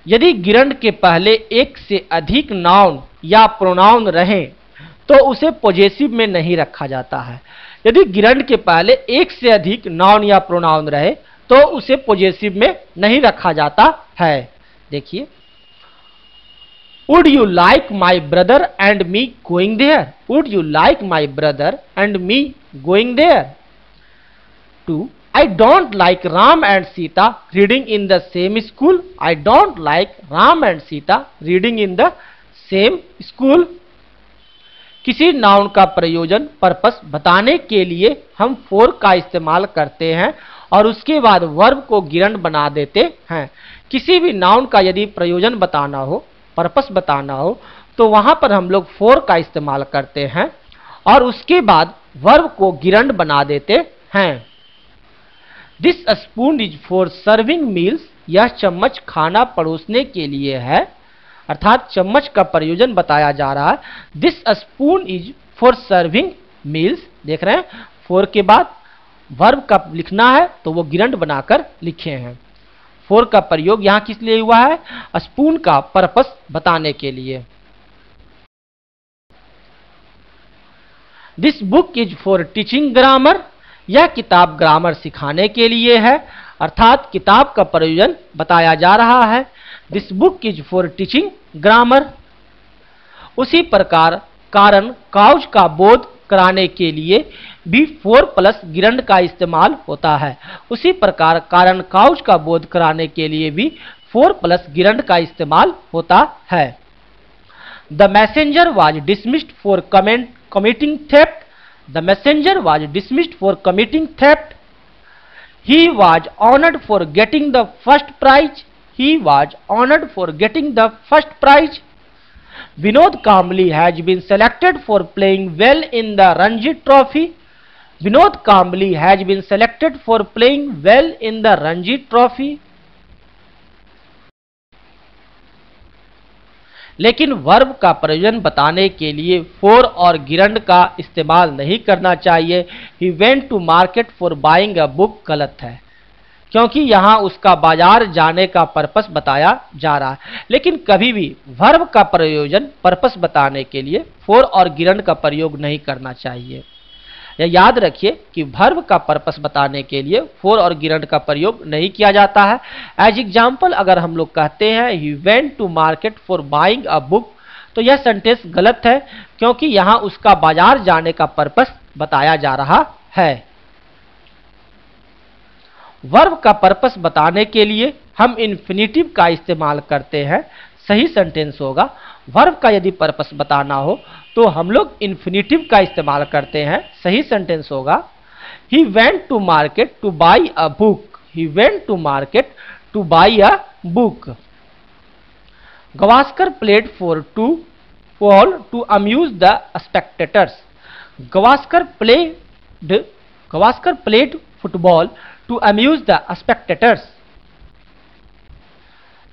यदि गिरंड के पहले एक से अधिक नाउन या प्रोनाउन रहे तो उसे पॉजेसिव में नहीं रखा जाता है। यदि गिरंड के पहले एक से अधिक नाउन या प्रोनाउन रहे तो उसे पॉजेसिव में नहीं रखा जाता है। देखिए, would you like my brother and me going there? Would you like my brother and me going there? 2. I don't like Ram and Sita reading in the same school. I don't like Ram and Sita reading in the same school. किसी noun का प्रयोजन purpose बताने के लिए हम four का इस्तेमाल करते हैं और उसके बाद वर्ब को गिरंड बना देते हैं। किसी भी नाउन का यदि प्रयोजन बताना हो, पर्पस बताना हो, तो वहां पर हम लोग फोर का इस्तेमाल करते हैं और उसके बाद वर्ब को गिरंड बना देते हैं। This spoon is for serving meals. यह चम्मच खाना परोसने के लिए है, अर्थात चम्मच का प्रयोजन बताया जा रहा है। This spoon is for serving meals. देख रहे हैं, फोर के बाद वर्ब का लिखना है तो वो गिरंड बनाकर लिखे हैं। फोर का प्रयोग यहां किस लिए हुआ है? स्पून का पर्पस बताने के लिए। This book is for teaching grammar. यह किताब ग्रामर सिखाने के लिए है, अर्थात किताब का प्रयोजन बताया जा रहा है। This book is for teaching grammar. उसी प्रकार कारण काउज का बोध कराने के लिए भी फोर प्लस गिरंड का इस्तेमाल होता है। उसी प्रकार कारण काउज का बोध कराने के लिए भी फोर प्लस गिरंड का इस्तेमाल होता है। The messenger was dismissed for committing theft. The messenger was dismissed for committing theft. He was honored for getting the first prize. He was honored for getting the first prize. Vinod Kambli has been selected for playing well in the Ranji Trophy. Vinod Kambli has been selected for playing well in the Ranji Trophy. लेकिन verb का प्रयोजन बताने के लिए four और गिरंड का इस्तेमाल नहीं करना चाहिए। He went to market for buying a book गलत है, क्योंकि यहाँ उसका बाजार जाने का पर्पस बताया जा रहा है। लेकिन कभी भी वर्ब का प्रयोजन पर्पस बताने के लिए फोर और गिरंड का प्रयोग नहीं करना चाहिए। यह याद रखिए कि वर्ब का पर्पस बताने के लिए फोर और गिरंड का प्रयोग नहीं किया जाता है। एज एग्जाम्पल अगर हम लोग कहते हैं he went to market for buying a book, तो यह सेंटेंस गलत है, क्योंकि यहां उसका बाजार जाने का पर्पस बताया जा रहा है। वर्ब का पर्पस बताने के लिए हम इन्फिनिटिव का इस्तेमाल करते हैं। सही सेंटेंस होगा, वर्ब का यदि पर्पस बताना हो तो हम लोग इन्फिनिटिव का इस्तेमाल करते हैं। सही सेंटेंस होगा he went to market to buy a book. He went to market to buy a book. Gavaskar played football to amuse the spectators. Gavaskar played football to amuse the spectators.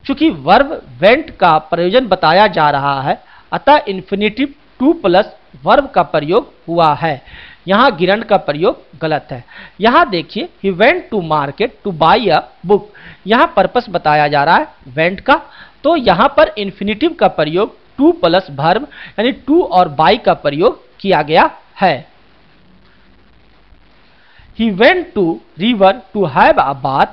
चूंकि verb went का प्रयोजन बताया जा रहा है, अतः infinitive to plus verb का प्रयोग हुआ है। यहां गिरंड का प्रयोग गलत है। यहां देखिए he went to market to buy a book, यहां पर्पस बताया जा रहा है वेंट का, तो यहां पर इन्फिनिटिव का प्रयोग टू प्लस वर्ब यानी टू और बाई का प्रयोग किया गया है। He went to river to have a bath.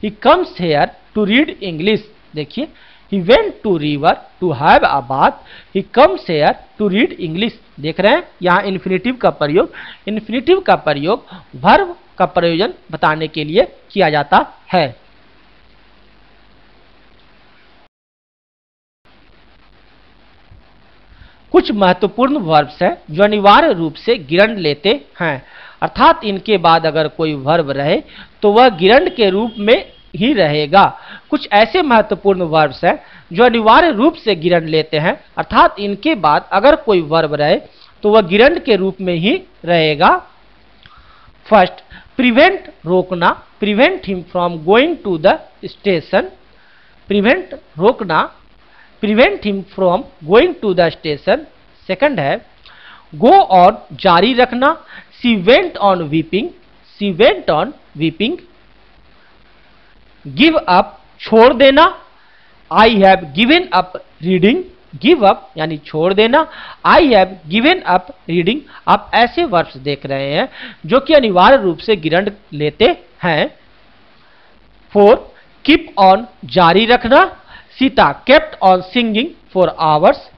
He comes here to read English. देखिए he went to river to have a bath. He comes here to read English. देख रहे हैं यहाँ इन्फिनिटिव का प्रयोग, इन्फिनिटिव का प्रयोग वर्ब का प्रयोजन बताने के लिए किया जाता है। कुछ महत्वपूर्ण वर्ब्स हैं जो अनिवार्य रूप से गिरंड लेते हैं, अर्थात इनके बाद अगर कोई वर्ब रहे तो वह गिरंड के रूप में ही रहेगा। कुछ ऐसे महत्वपूर्ण वर्ब्स हैं जो अनिवार्य रूप से गिरंड लेते हैं, अर्थात इनके बाद अगर कोई वर्ब रहे तो वह गिरंड के रूप में ही रहेगा। फर्स्ट, प्रिवेंट रोकना, prevent him from going to the station. Prevent रोकना, prevent him from going to the station. Second है गो ऑन, जारी रखना, she went on weeping, she went on weeping. Give up, छोड़ देना, I have given up reading, give up यानी छोड़ देना, I have given up reading, आप ऐसे वर्ब्स देख रहे हैं जो कि अनिवार्य रूप से गिरंड लेते हैं। 4 कीप ऑन जारी रखना, Sita kept on singing for hours.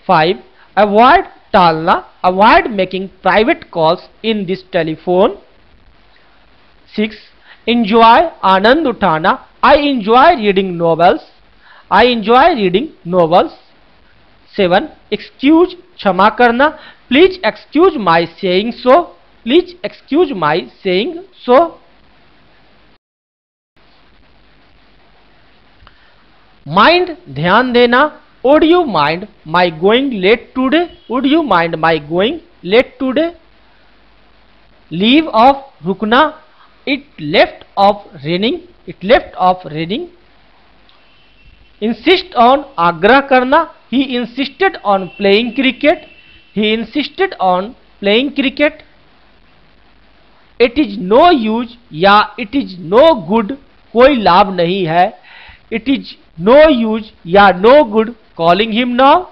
5 avoid टालना, avoid making private calls in this telephone. 6 enjoy आनंद उठाना, I enjoy reading novels, I enjoy reading novels. 7 excuse क्षमा करना, please excuse my saying so, please excuse my saying so. Mind ध्यान देना, would you mind my going late today, would you mind my going late today. Leave off रुकना, it left off raining, it left off raining. Insist on आग्रह करना, he insisted on playing cricket, he insisted on playing cricket. It is no use या it is no good, कोई लाभ नहीं है, it is no use या no good calling him now,